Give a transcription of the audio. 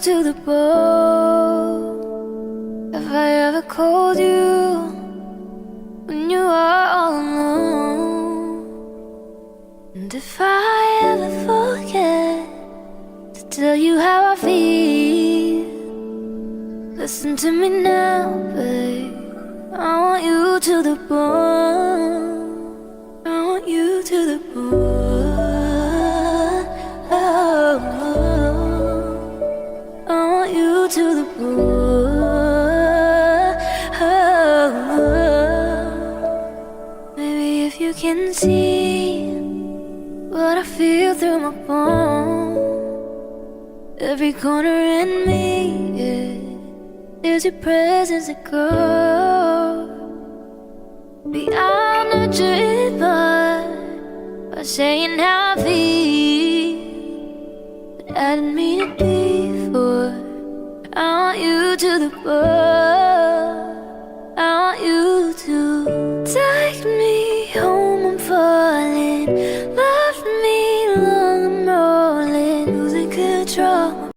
to the bone. Have I ever called you when you are all alone? And if I ever forget to tell you how I feel, listen to me now, babe. I want you to the bone. I want you to the bone. Oh, I want you to the bone. Oh, maybe if you can see what I feel through my bones, every corner in me, yeah, there's your presence that grows. I'll nurture it by saying how I feel, but I didn't mean it before. I want you to the bone. I want you to take me